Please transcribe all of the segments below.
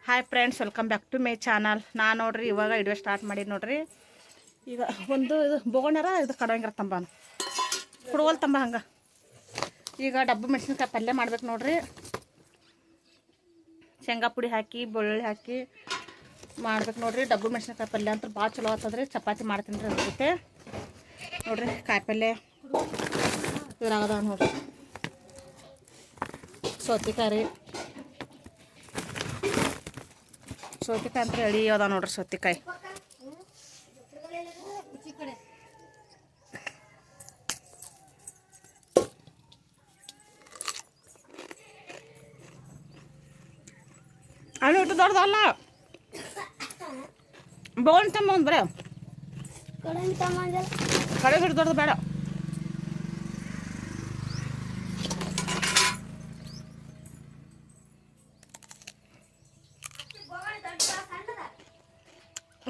Hi friends, welcome back to my channel. ನಾನು ನೋಡ್ರಿ ಇವಾಗ ವಿಡಿಯೋ ಸ್ಟಾರ್ಟ್ ಮಾಡಿ ನೋಡ್ರಿ. ಈಗ ಒಂದು ಇದು ಬೋಗಣ್ಯಾರ ಇದು ಕಡವಂಗಿರ ತಂಬ ಕುಡುವಲ್ ತಂಬ ಹಂಗೆ. ಈಗ ಡಬ್ಬು ಮೆಣಸಿನ್ಕಾಯಿ ಪಲ್ಯ ಮಾಡ್ಬೇಕು ನೋಡ್ರಿ. ಶೇಂಗಾ ಪುಡಿ ಹಾಕಿ ಬೆಳ್ಳುಳ್ಳಿ ಹಾಕಿ ಮಾಡ್ಬೇಕು ನೋಡ್ರಿ. ಡಬ್ಬು ಮೆಣಸಿನ್ಕಾಯಿ ಪಲ್ಯ ಅಂತ ಭಾಳ ಚಲೋ ಆಗ್ತದ್ರಿ. ಚಪಾತಿ ಮಾಡ್ತೀನಿ ರೀ ಅದ್ರ ಜೊತೆ ನೋಡ್ರಿ. ಕಾಯಿ ಪಲ್ಯ ಇದ್ರಾಗದ ನೋಡ್ರಿ. ಸೌತೆಕಾಯಿ ರೀ, ಸೌತೆಕಾಯಿ ಅಂತ ಎಳಿ ಅದ ನೋಡ್ರಿ. ಸೌತೆಕಾಯಿ ಅಲ್ಲಿ ಇಟ್ಟು ದೊಡ್ಡದಲ್ಲ. ಬೋನ್ ತಮ್ಮ ಒಂದು ಬೇಡ, ಕಡೆ ಹಿಟ್ಟು ದೊಡ್ಡದು ಬೇಡ.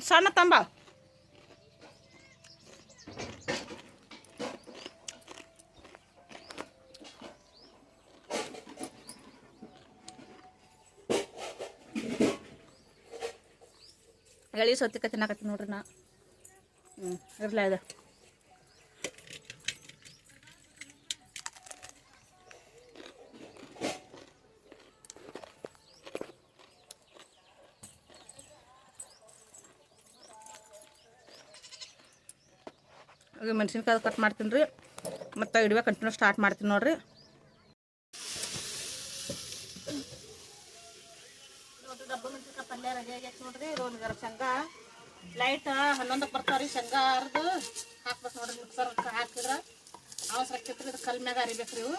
ಸಣ್ಣ ತಂಬ ಎಳಿ ಸೌತೆಕಾಯಿ ತಿನ್ನಕತ್ತೀನಿ ನೋಡ್ರಿ ನಾ. ಇರಲ್ಲ ಇದು ಮೆಣಸಿನ್ಕಾಯಿ ಕಟ್ ಮಾಡ್ತೀನಿ ರೀ. ಮತ್ತು ಇಡುವೆ ಕಂಟಿನ್ಯೂ ಸ್ಟಾರ್ಟ್ ಮಾಡ್ತೀನಿ ನೋಡ್ರಿ. ಡಬ್ಬು ಮೆಣಸಿನ್ಕಾಯಿ ಪಲ್ಯ ರೆಡಿ ಆಗೈತೆ ನೋಡ್ರಿ. ಇದೊಂದು ಶೇಂಗಾ ಲೈಟ್ 11ಕ್ಕೆ ಬರ್ತಾವೆ ರೀ. ಶೇಂಗಾ ಅರ್ದು ಹಾಕ್ಬೇಕು ನೋಡ್ರಿ. ಮಿಕ್ಸರ್ ಹಾಕಿದ್ರೆ ಅವಸರ ಆಕೈತ್ರಿ. ಇದು ಕಲ್ ಮ್ಯಾಗ ಅರಿಬೇಕು ರೀ. ಇವು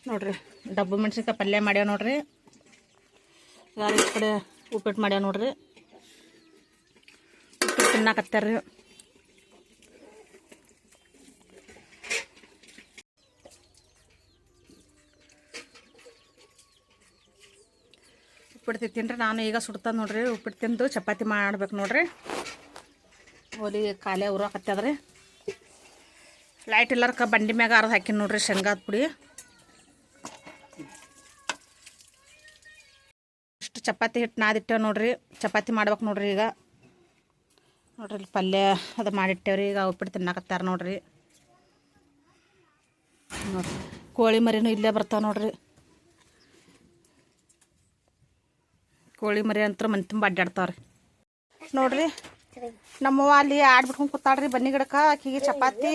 ನೋಡ್ರಿ. ಡಬ್ಬು ಮೆಣಸಿನ್ಕಾಯಿ ಪಲ್ಯ ಮಾಡ್ಯಾವ ನೋಡ್ರಿ. ಯಾರು ಈ ಕಡೆ ಉಪ್ಪಿಟ್ಟು ಮಾಡ್ಯಾವ ನೋಡ್ರಿ. ಉಪ್ಪಿಟ್ಟು ತಿನ್ನಾಕತ್ತಾರ್ರಿ. ಉಪ್ಪಿಟ್ಟು ತಿಂತೀನಿ ನಾನು. ಈಗ ಸುಡ್ತದ ನೋಡ್ರಿ. ಉಪ್ಪಿಟ್ಟು ತಿಂದು ಚಪಾತಿ ಮಾಡ್ಬೇಕು ನೋಡ್ರಿ. ಹೋಲಿ ಖಾಲಿ ಉರಾಕತ್ತದ್ರಿ. ಲೈಟ್ ಎಲ್ಲಾರ್ಕ ಬಂಡಿ ಮ್ಯಾಗ ಅರ್ದು ಹಾಕಿನಿ ನೋಡ್ರಿ ಶೇಂಗಾದ ಪುಡಿ. ಇಷ್ಟು ಚಪಾತಿ ಹಿಟ್ಟು ನಾದಿಟ್ಟೇವೆ ನೋಡ್ರಿ. ಚಪಾತಿ ಮಾಡ್ಬೇಕು ನೋಡ್ರಿ. ಈಗ ನೋಡ್ರಿ ಇಲ್ಲಿ ಪಲ್ಯ ಅದು ಮಾಡಿಟ್ಟೇವ್ರಿ. ಈಗ ಉಪ್ಪಿಟ್ಟು ತಿನ್ನಾಕತ್ತಾರ ನೋಡ್ರಿ. ನೋಡ್ರಿ ಕೋಳಿ ಮರಿನೂ ಇಲ್ಲೇ ಬರ್ತಾವೆ ನೋಡ್ರಿ. ಕೋಳಿ ಮರಿ ಅಂತ ಮನೆ ತುಂಬ ಅಡ್ಡಾಡ್ತಾವ್ರಿ ನೋಡ್ರಿ. ನಮ್ಮವ್ವ ಅಲ್ಲಿ ಆಡ್ಬಿಟ್ಕೊಂಡು ಕೂತಾಳ್ರಿ ಬನ್ನಿ ಗಿಡಕ್ಕೆ. ಆಕಿಗೆ ಚಪಾತಿ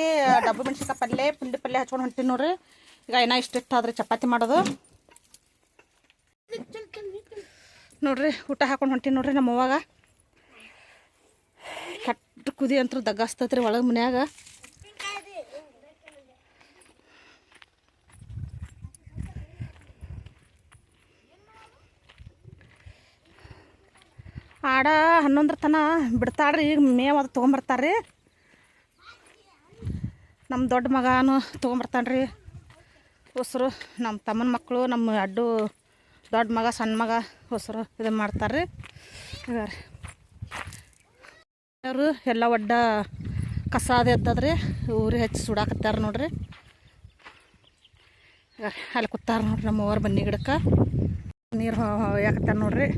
ಡಬ್ಬು ಮೆಣಸಿನ್ಕಾಯಿ ಪಲ್ಯ ಪುಂಡಿ ಪಲ್ಯ ಹಚ್ಕೊಂಡು ಹೊಂಟೀನಿ ನೋಡ್ರಿ. ಈಗ ಏನೋ ಇಷ್ಟಿಟ್ಟು ಆದ್ರಿ ಚಪಾತಿ ಮಾಡೋದು ನೋಡ್ರಿ. ಊಟ ಹಾಕೊಂಡು ಹೊಂಟೀನಿ ನೋಡ್ರಿ. ನಮ್ಮವ್ವಾಗ ಕಟ್ಟು ಕುದಿ ಅಂತೂ ದಗ್ಗಾಸ್ತತ್ರಿ ಒಳಗೆ ಮನ್ಯಾಗ. ಆಡ 11 ತನ ಬಿಡ್ತಾಳ್ರಿ. ಈಗ ಮೇವು ಅದು ತೊಗೊಂಬರ್ತಾರ್ರಿ. ನಮ್ಮ ದೊಡ್ಡ ಮಗನೂ ತೊಗೊಂಬರ್ತಾನ್ರಿ ಹೊಸರು. ನಮ್ಮ ತಮ್ಮನ ಮಕ್ಕಳು, ನಮ್ಮ ಅಡ್ಡು ದೊಡ್ಡ ಮಗ ಸಣ್ಣ ಮಗ ಹೊಸರು ಇದನ್ನು ಮಾಡ್ತಾರ್ರಿ. ಈಗ ಅವರು ಎಲ್ಲ ಒಡ್ಡ ಕಸ ಅದು ಎದ್ದದ್ರಿ. ಊರಿ ಹಚ್ಚಿ ಸುಡಾಕತ್ತಾರ ನೋಡ್ರಿ. ಅಲ್ಲಿ ಕೂತಾರ ನೋಡ್ರಿ ನಮ್ಮವ್ರು ಬನ್ನಿ ಗಿಡಕ್ಕೆ. ನೀರು ಯಾಕತ್ತಾರ ನೋಡ್ರಿ.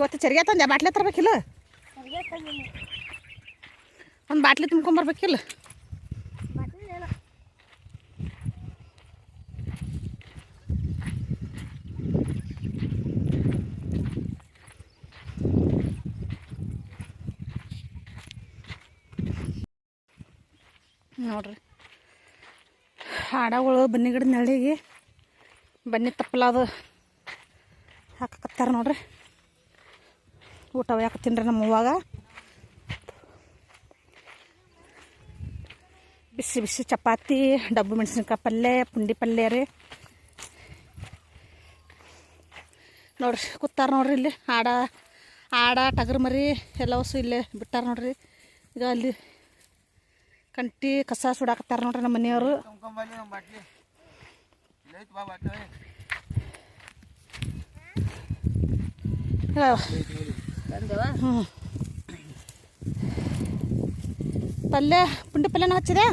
ಗೊತ್ತು ಚರಿಗೆ ತಂದೆ ಬಾಟ್ಲಿ ತರ್ಬೇಕಿಲ್ಲ. ಒಂದು ಬಾಟ್ಲಿ ತುಂಬ್ಕೊಂಬರ್ಬೇಕಿಲ್ಲ. ನೋಡ್ರಿ ಹಾಡಗಳು ಬನ್ನಿ ಗಿಡದ ನೆರಳಿಗೆ ಬನ್ನಿ ತಪ್ಪಲಾದು ಹಾಕಕತ್ತಾರ ನೋಡ್ರಿ. ಊಟ ಯಾಕತ್ತೀನಿ ರೀ ನಮ್ಮವ್ವಾಗ. ಬಿಸಿ ಬಿಸಿ ಚಪಾತಿ ಡಬ್ಬು ಮೆಣಸಿನ್ಕಾಯಿ ಪಲ್ಯ ಪುಂಡಿ ಪಲ್ಯ ರೀ ನೋಡ್ರಿ. ಕೂತಾರ ನೋಡ್ರಿ ಇಲ್ಲಿ. ಆಡ ಟಗರು ಮರಿ ಎಲ್ಲವಸು ಇಲ್ಲೇ ಬಿಟ್ಟಾರ ನೋಡ್ರಿ. ಈಗ ಅಲ್ಲಿ ಕಂಟಿ ಕಸ ಸುಡಾಕತ್ತಾರ ನೋಡ್ರಿ ನಮ್ಮ ಮನೆಯವರು. ಹ್ಞೂ ಪಲ್ಯ ಪುಂಡಿ ಪಲ್ಯನೂ ಹಚ್ಚಿದೆ,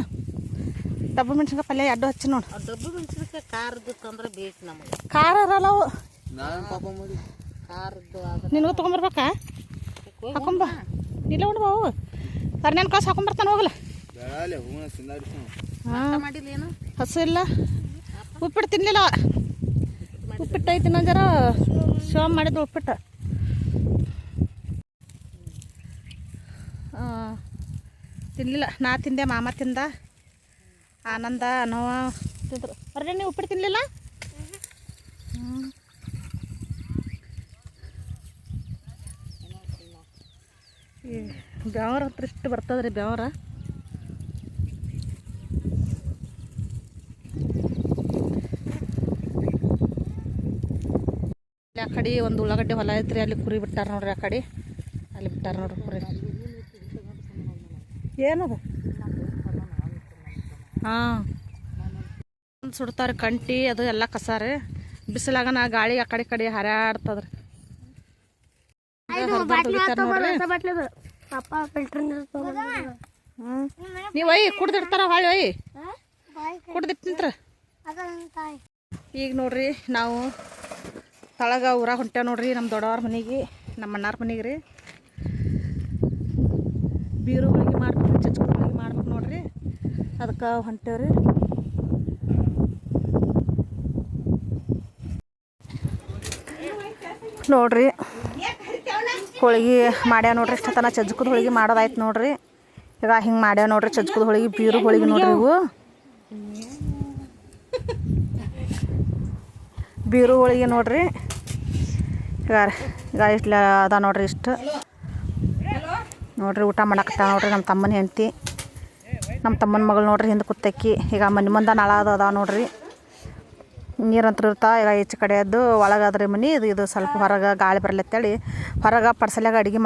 ಡಬ್ಬು ಮೆಣಸಿನ್ಕಾಯಿ ಪಲ್ಯ ಎರಡು ಹಚ್ಚಿ ನೋಡಿ. ಡಬ್ಬು ಮೆಣಸಿನ್ಕಾಯಿ ಖಾರದ್ದು ತಂದ್ರೆ ಬೇಕು ನಮಗೆ. ಖಾರ ಇರಲ್ಲ ಅವು. ಖಾರದ್ದು ನಿನಗೂ ತೊಗೊಂಬರ್ಬೇಕಾ? ಹಾಕೊಂಬ ಇಲ್ಲ ಉಂಡು ಬಾವು ಅರ್ನೇನು ಕಾಸು ಹಾಕೊಂಬರ್ತಾನೆ ಹೋಗಲ್ಲ. ಹಾಂ ಮಾಡಿಲ್ಲ ಏನು ಹಸು ಇಲ್ಲ, ಉಪ್ಪಿಟ್ಟು ತಿನ್ನಲಿಲ್ಲ. ಉಪ್ಪಿಟ್ಟು ಐತಿ ನಾನು ಜರ ಶಿವ ಮಾಡಿದ್ದು ಉಪ್ಪಿಟ್ಟು. ತಿನ್ನಲಿಲ್ಲ, ನಾ ತಿಂದೆ, ಮಾಮ ತಿಂದ, ಆನಂದ ನೋವ ತಿಂದರು. ಬರ್ರಿ ನೀವು ಉಪ್ಪಿಟ್ಟು ತಿನ್ನಲಿಲ್ಲ? ಬೆವರ ಹತ್ರ ಇಷ್ಟು ಬರ್ತದ್ರಿ ಬೆವರ. ಆ ಕಡೆ ಒಂದು ಉಳ್ಳಾಗಡ್ಡೆ ಹೊಲ ಐತ್ರಿ, ಅಲ್ಲಿ ಕುರಿ ಬಿಟ್ಟಾರ ನೋಡ್ರಿ. ಆ ಕಡೆ ಅಲ್ಲಿ ಬಿಟ್ಟಾರ ನೋಡ್ರಿ ಕುರಿ. ಏನದು? ಹಾಂ ಸುಡ್ತಾರೆ ಕಂಟಿ ಅದು ಎಲ್ಲ ಕಸಾರಿ. ಬಿಸಿಲಾಗ ನಾ ಗಾಳಿ ಆ ಕಡೆ ಕಡೆ ಹರ್ಯಾಡ್ತದ್ರಿ. ನೋಡ್ರಿ ನೀವು ಒಯ್ ಕುಡ್ದಿಡ್ತಾರ ಹೊಳ್ಳಿ ಒಯ್ ಕುಡ್ದಿಟ್ಟಿಂತ್ರ. ಈಗ ನೋಡ್ರಿ ನಾವು ತಳಗ ಊರಾಗ ಹೊಂಟೇವ್ ನೋಡ್ರಿ, ನಮ್ಮ ದೊಡ್ಡವ್ರ ಮನೆಗೆ, ನಮ್ಮ ಅಣ್ಣಾರ ಮನೆಗೆ ರೀ. ಬೀರು ಹೋಳಿಗೆ ಮಾಡ್ಬೇಕು, ಚಚ್ಕದ ಹೋಳಿಗೆ ಮಾಡ್ಬೇಕು ನೋಡ್ರಿ, ಅದಕ್ಕೆ ಹೊಂಟೇವ್ರಿ. ನೋಡ್ರಿ ಹೋಳಿಗೆ ಮಾಡ್ಯಾವ ನೋಡ್ರಿ. ಇಷ್ಟತನ ಚಜ್ಕದ ಹೋಳಿಗೆ ಮಾಡೋದಾಯ್ತು ನೋಡ್ರಿ. ಈಗ ಹಿಂಗೆ ಮಾಡ್ಯಾವ ನೋಡ್ರಿ ಚಜ್ಕದ ಹೋಳಿಗೆ, ಬೀರು ಹೋಳಿಗೆ ನೋಡ್ರಿ. ಇವು ಬೀರು ಹೋಳಿಗೆ ನೋಡ್ರಿ. ಈಗ ಇಷ್ಟು ಅದ ನೋಡ್ರಿ. ಇಷ್ಟು ನೋಡ್ರಿ ಊಟ ಮಾಡಕತ್ತ ನೋಡ್ರಿ ನಮ್ಮ ತಮ್ಮನ ಹೆಂಡತಿ, ನಮ್ಮ ತಮ್ಮನ ಮಗಳು ನೋಡ್ರಿ ಹಿಂದೆ ಕುತ್ತಕ್ಕಿ. ಈಗ ಮನೆ ಮುಂದೆ ನಳ ಅದ ನೋಡ್ರಿ, ನೀರಂತ್ರ ಇರ್ತಾ. ಈಗ ಈಚೆ ಕಡೆ ಅದು ಒಳಗಾದ್ರಿ ಮನೆ, ಇದು ಸ್ವಲ್ಪ ಹೊರಗೆ ಗಾಳಿ ಬರ್ಲತ್ತೇಳಿ ಹೊರಗೆ ಪಡ್ಸಲ್ಯಾಗ ಅಡುಗೆ